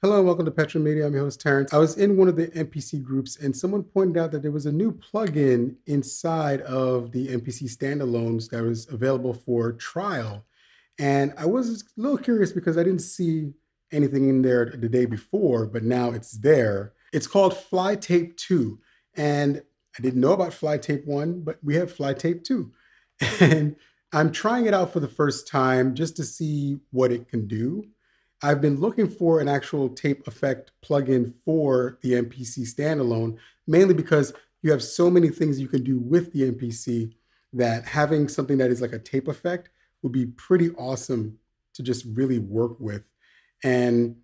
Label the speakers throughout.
Speaker 1: Hello, welcome to Petra Media. I'm your host, Terrence. I was in one of the MPC groups and someone pointed out that there was a new plugin inside of the MPC standalones that was available for trial. And I was a little curious because I didn't see anything in there the day before, but now it's there. It's called Fly Tape 2. And I didn't know about Fly Tape 1, but we have Fly Tape 2. And I'm trying it out for the first time just to see what it can do. I've been looking for an actual tape effect plugin for the MPC standalone, mainly because you have so many things you can do with the MPC that having something that is like a tape effect would be pretty awesome to just really work with. And,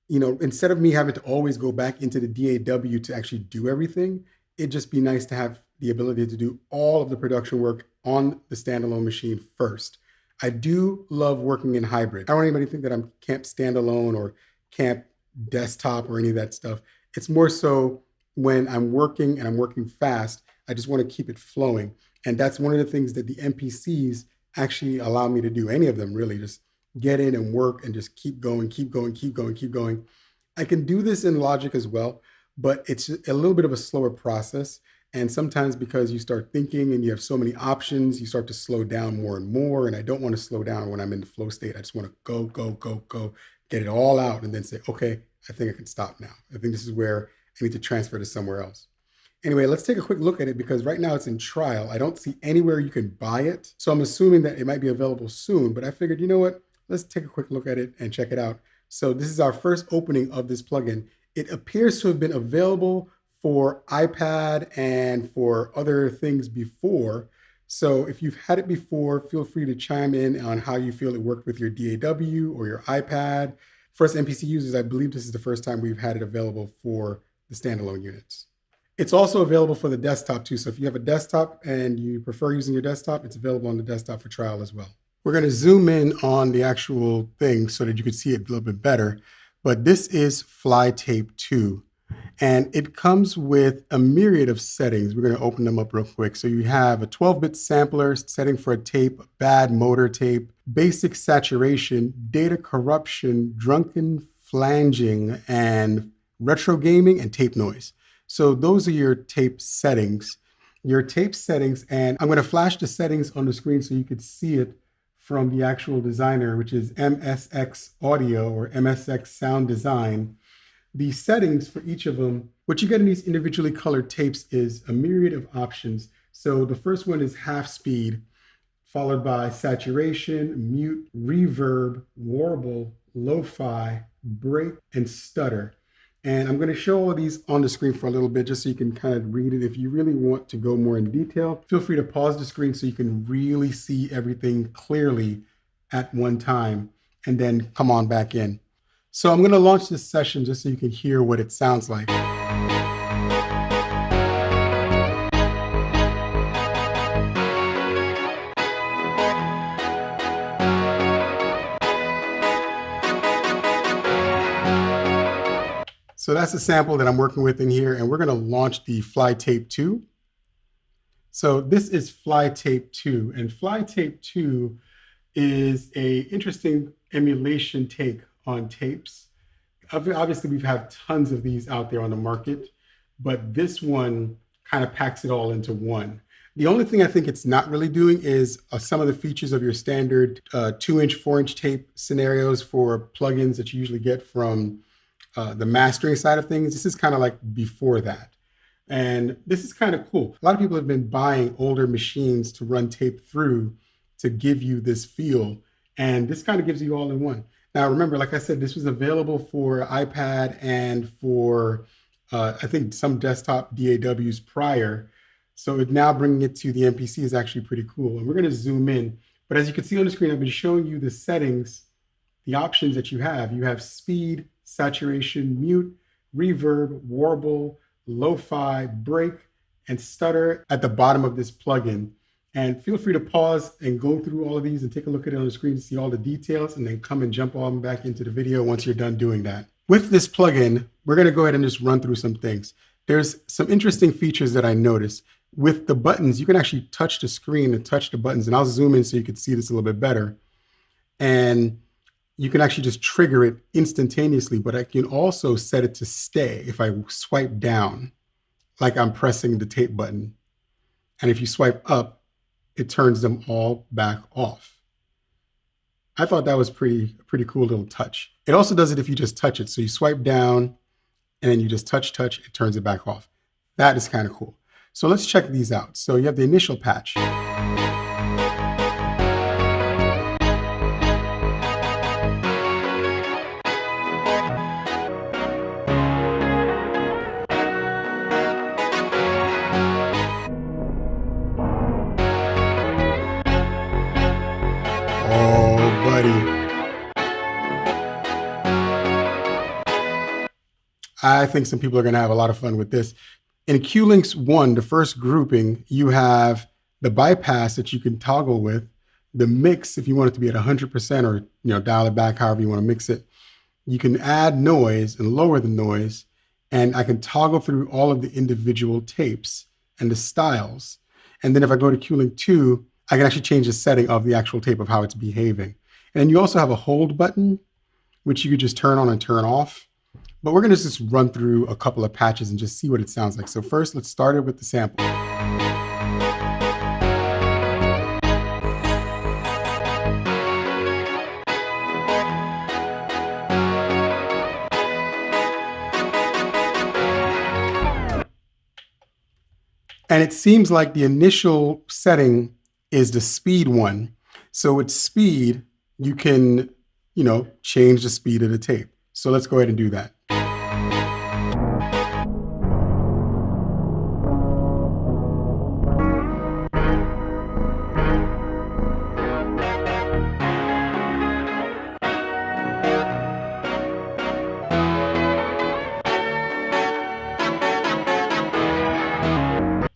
Speaker 1: instead of me having to always go back into the DAW to actually do everything, it'd just be nice to have the ability to do all of the production work on the standalone machine first. I do love working in hybrid. I don't want anybody to think that I'm camp standalone or camp desktop or any of that stuff. It's more so when I'm working and I'm working fast, I just want to keep it flowing. And that's one of the things that the MPCs actually allow me to do. Any of them really, just get in and work and just keep going, keep going, keep going, keep going. I can do this in Logic as well, but it's a little bit of a slower process. And sometimes because you start thinking and you have so many options, you start to slow down more and more. And I don't want to slow down when I'm in the flow state. I just want to go, go, go, go, get it all out and then say, okay, I think I can stop now. I think this is where I need to transfer to somewhere else. Anyway, let's take a quick look at it because right now it's in trial. I don't see anywhere you can buy it. So I'm assuming that it might be available soon, but I figured, you know what? Let's take a quick look at it and check it out. So this is our first opening of this plugin. It appears to have been available for iPad and for other things before. So if you've had it before, feel free to chime in on how you feel it worked with your DAW or your iPad. For us MPC users, I believe this is the first time we've had it available for the standalone units. It's also available for the desktop too. So if you have a desktop and you prefer using your desktop, it's available on the desktop for trial as well. We're going to zoom in on the actual thing so that you can see it a little bit better. But this is Fly Tape 2. And it comes with a myriad of settings. We're going to open them up real quick. So you have a 12-bit sampler setting for a tape, bad motor tape, basic saturation, data corruption, drunken flanging, and retro gaming and tape noise. So those are your tape settings. And I'm going to flash the settings on the screen so you could see it from the actual designer, which is MSX Audio or MSX Sound Design. The settings for each of them, what you get in these individually colored tapes is a myriad of options. So the first one is half speed, followed by saturation, mute, reverb, warble, lo-fi, break, and stutter. And I'm going to show all of these on the screen for a little bit just so you can kind of read it. If you really want to go more in detail, feel free to pause the screen so you can really see everything clearly at one time and then come on back in. So I'm going to launch this session just so you can hear what it sounds like. So that's the sample that I'm working with in here, and we're going to launch the Fly Tape 2. So this is Fly Tape 2, and Fly Tape 2 is an interesting emulation take on tapes. Obviously, we've had tons of these out there on the market, but this one kind of packs it all into one. The only thing I think it's not really doing is some of the features of your standard 2-inch, 4-inch tape scenarios for plugins that you usually get from the mastering side of things. This is kind of like before that. And this is kind of cool. A lot of people have been buying older machines to run tape through to give you this feel. And this kind of gives you all in one. Now, remember, like I said, this was available for iPad and for, I think, some desktop DAWs prior. So now bringing it to the MPC is actually pretty cool. And we're going to zoom in. But as you can see on the screen, I've been showing you the settings, the options that you have. You have speed, saturation, mute, reverb, warble, lo-fi, break, and stutter at the bottom of this plugin. And feel free to pause and go through all of these and take a look at it on the screen to see all the details and then come and jump on back into the video once you're done doing that. With this plugin, we're going to go ahead and just run through some things. There's some interesting features that I noticed. With the buttons, you can actually touch the screen and touch the buttons, and I'll zoom in so you can see this a little bit better. And you can actually just trigger it instantaneously, but I can also set it to stay if I swipe down, like I'm pressing the tape button. And if you swipe up, it turns them all back off. I thought that was pretty cool little touch. It also does it if you just touch it. So you swipe down and then you just touch, it turns it back off. That is kind of cool. So let's check these out. So you have the initial patch. Oh, buddy. I think some people are going to have a lot of fun with this. In QLinks 1, the first grouping, you have the bypass that you can toggle with, the mix if you want it to be at 100% or dial it back however you want to mix it. You can add noise and lower the noise, and I can toggle through all of the individual tapes and the styles. And then if I go to QLink 2, I can actually change the setting of the actual tape of how it's behaving. And then you also have a hold button, which you could just turn on and turn off. But we're going to just run through a couple of patches and just see what it sounds like. So first, let's start it with the sample. And it seems like the initial setting is the speed one. So with speed, you can, change the speed of the tape. So let's go ahead and do that.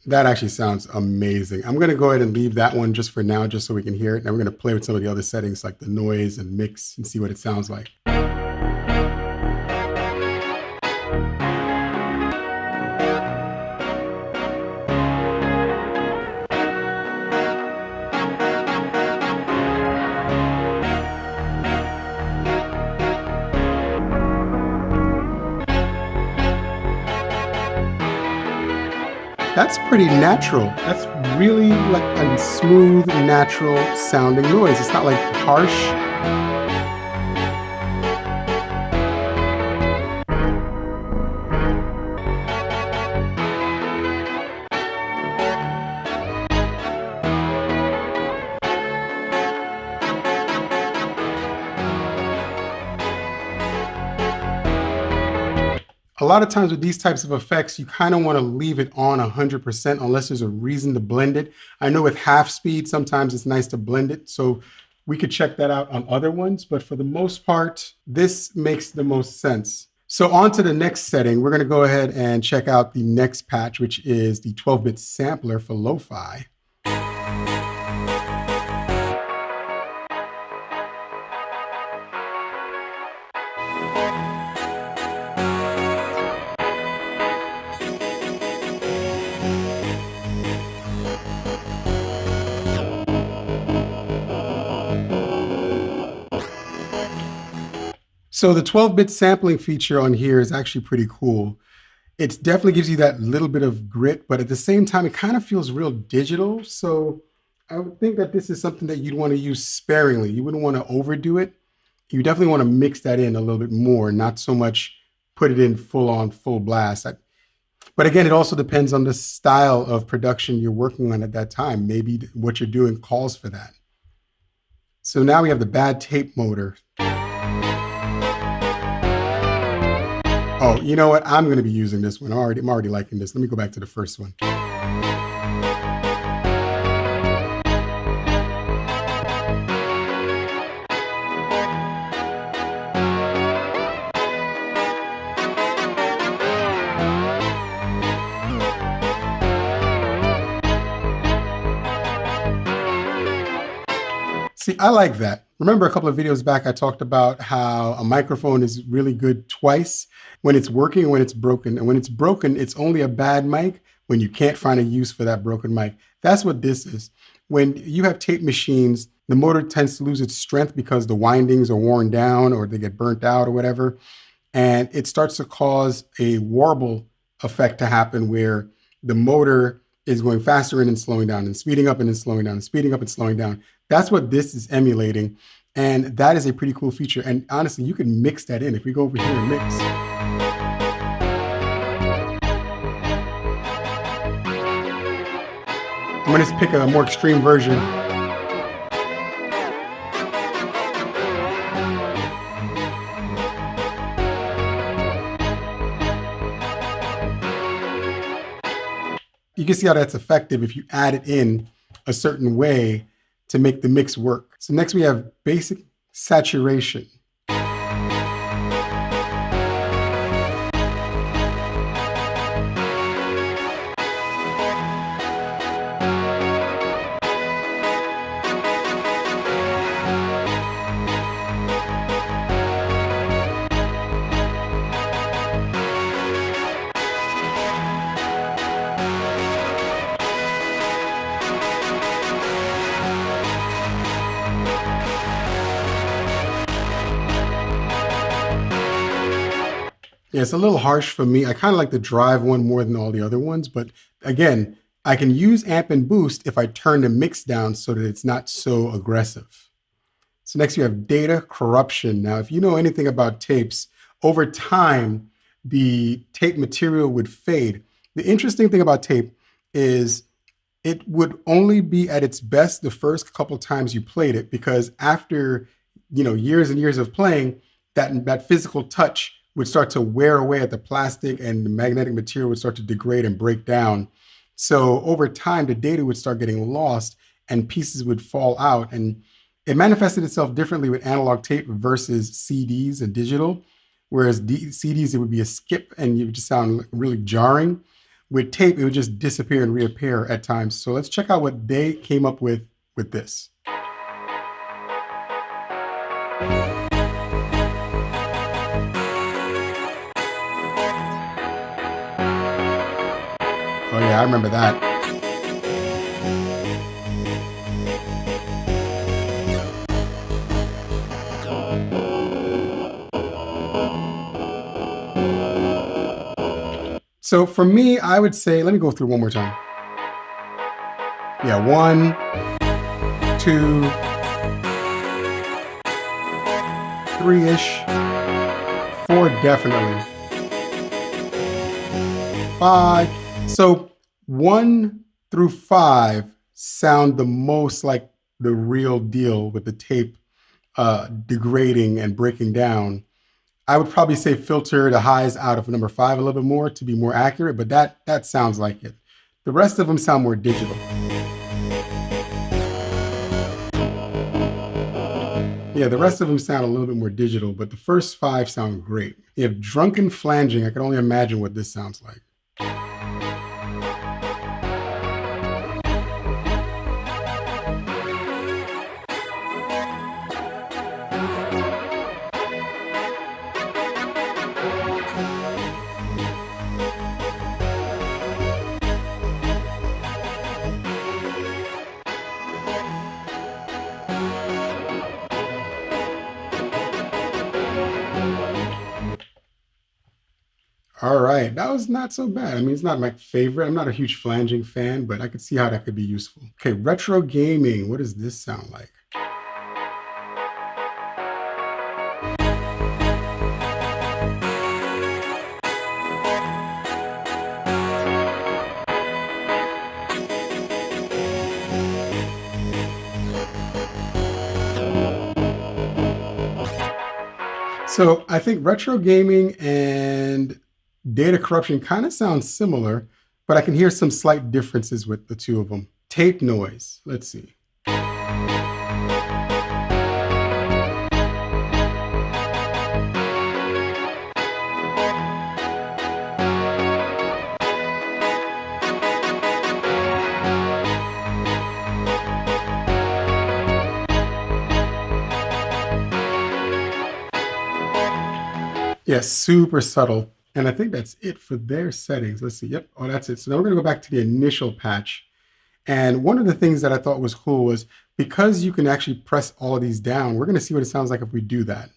Speaker 1: That actually sounds amazing. I'm going to go ahead and leave that one just for now, just so we can hear it. Now we're going to play with some of the other settings like the noise and mix and see what it sounds like. That's pretty natural. That's really like a smooth, natural sounding noise. It's not like harsh. A lot of times with these types of effects, you kind of want to leave it on 100% unless there's a reason to blend it. I know with half speed, sometimes it's nice to blend it. So we could check that out on other ones. But for the most part, this makes the most sense. So on to the next setting, we're going to go ahead and check out the next patch, which is the 12-bit sampler for lo-fi. So the 12-bit sampling feature on here is actually pretty cool. It definitely gives you that little bit of grit, but at the same time, it kind of feels real digital. So I would think that this is something that you'd want to use sparingly. You wouldn't want to overdo it. You definitely want to mix that in a little bit more, not so much put it in full on, full blast. But again, it also depends on the style of production you're working on at that time. Maybe what you're doing calls for that. So now we have the bad tape motor. Oh, you know what? I'm going to be using this one. I'm already liking this. Let me go back to the first one. See, I like that. Remember a couple of videos back, I talked about how a microphone is really good twice, when it's working and when it's broken. And when it's broken, it's only a bad mic when you can't find a use for that broken mic. That's what this is. When you have tape machines the motor tends to lose its strength because the windings are worn down or they get burnt out or whatever. And it starts to cause a warble effect to happen where the motor is going faster and then slowing down and speeding up and then slowing down and speeding up and slowing down. That's what this is emulating. And that is a pretty cool feature. And honestly, you can mix that in. If we go over here and mix. I'm going to pick a more extreme version. You can see how that's effective if you add it in a certain way to make the mix work. So next we have basic saturation. Yeah, it's a little harsh for me. I kind of like the drive one more than all the other ones, but again, I can use amp and boost if I turn the mix down so that it's not so aggressive. So next you have data corruption. Now, if you know anything about tapes, over time, the tape material would fade. The interesting thing about tape is it would only be at its best the first couple times you played it, because after years and years of playing, that physical touch would start to wear away at the plastic and the magnetic material would start to degrade and break down. So over time, the data would start getting lost and pieces would fall out. And it manifested itself differently with analog tape versus CDs and digital. Whereas CDs, it would be a skip and it would just sound really jarring. With tape, it would just disappear and reappear at times. So let's check out what they came up with this. Oh yeah, I remember that. So for me, I would say, let me go through one more time. Yeah, 1, 2, 3-ish, 4 definitely, 5. So 1 through 5 sound the most like the real deal with the tape degrading and breaking down. I would probably say filter the highs out of number 5 a little bit more to be more accurate, but that sounds like it. The rest of them sound more digital. Yeah, the rest of them sound a little bit more digital, but the first 5 sound great. You have drunken flanging. I can only imagine what this sounds like. All right, that was not so bad. I mean, it's not my favorite. I'm not a huge flanging fan, but I could see how that could be useful. Okay, retro gaming. What does this sound like? So I think retro gaming and data corruption kind of sounds similar, but I can hear some slight differences with the two of them. Tape noise. Let's see. Yes, super subtle. And I think that's it for their settings. Let's see. Yep. Oh, that's it. So now we're going to go back to the initial patch. And one of the things that I thought was cool was because you can actually press all of these down, we're going to see what it sounds like if we do that.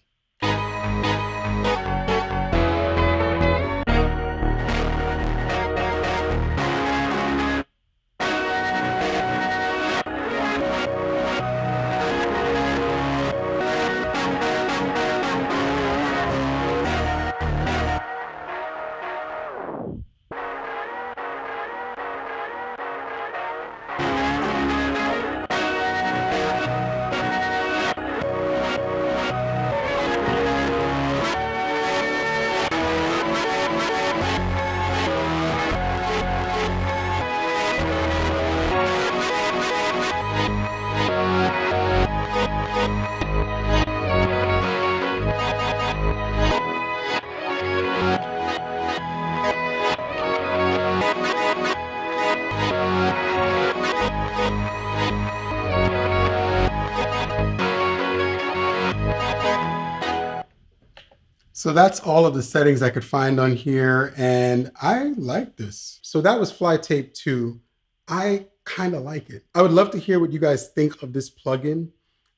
Speaker 1: So that's all of the settings I could find on here, and I like this. So that was Fly Tape 2. I kind of like it. I would love to hear what you guys think of this plugin.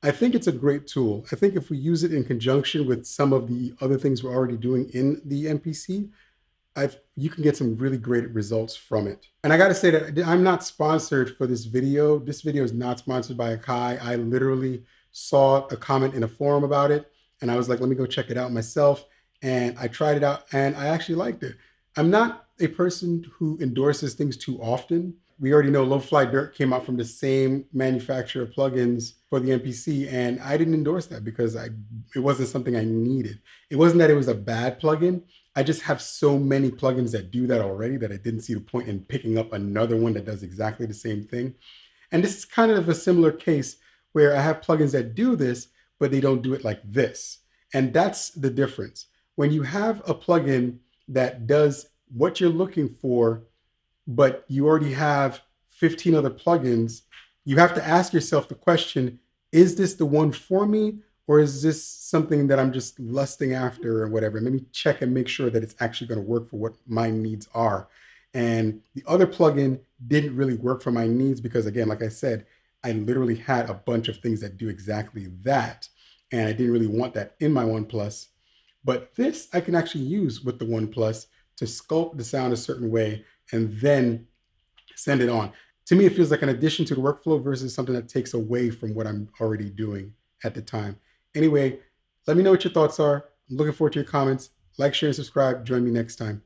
Speaker 1: I think it's a great tool. I think if we use it in conjunction with some of the other things we're already doing in the MPC, you can get some really great results from it. And I got to say that I'm not sponsored for this video. This video is not sponsored by Akai. I literally saw a comment in a forum about it, and I was like, let me go check it out myself. And I tried it out, and I actually liked it. I'm not a person who endorses things too often. We already know Low Fly Dirt came out from the same manufacturer of plugins for the MPC, and I didn't endorse that because it wasn't something I needed. It wasn't that it was a bad plugin. I just have so many plugins that do that already that I didn't see the point in picking up another one that does exactly the same thing. And this is kind of a similar case where I have plugins that do this, but they don't do it like this. And that's the difference. When you have a plugin that does what you're looking for, but you already have 15 other plugins, you have to ask yourself the question, is this the one for me? Or is this something that I'm just lusting after or whatever? Let me check and make sure that it's actually going to work for what my needs are. And the other plugin didn't really work for my needs because, again, like I said, I literally had a bunch of things that do exactly that. And I didn't really want that in my OnePlus. But this I can actually use with the OnePlus to sculpt the sound a certain way and then send it on. To me, it feels like an addition to the workflow versus something that takes away from what I'm already doing at the time. Anyway, let me know what your thoughts are. I'm looking forward to your comments. Like, share, and subscribe. Join me next time.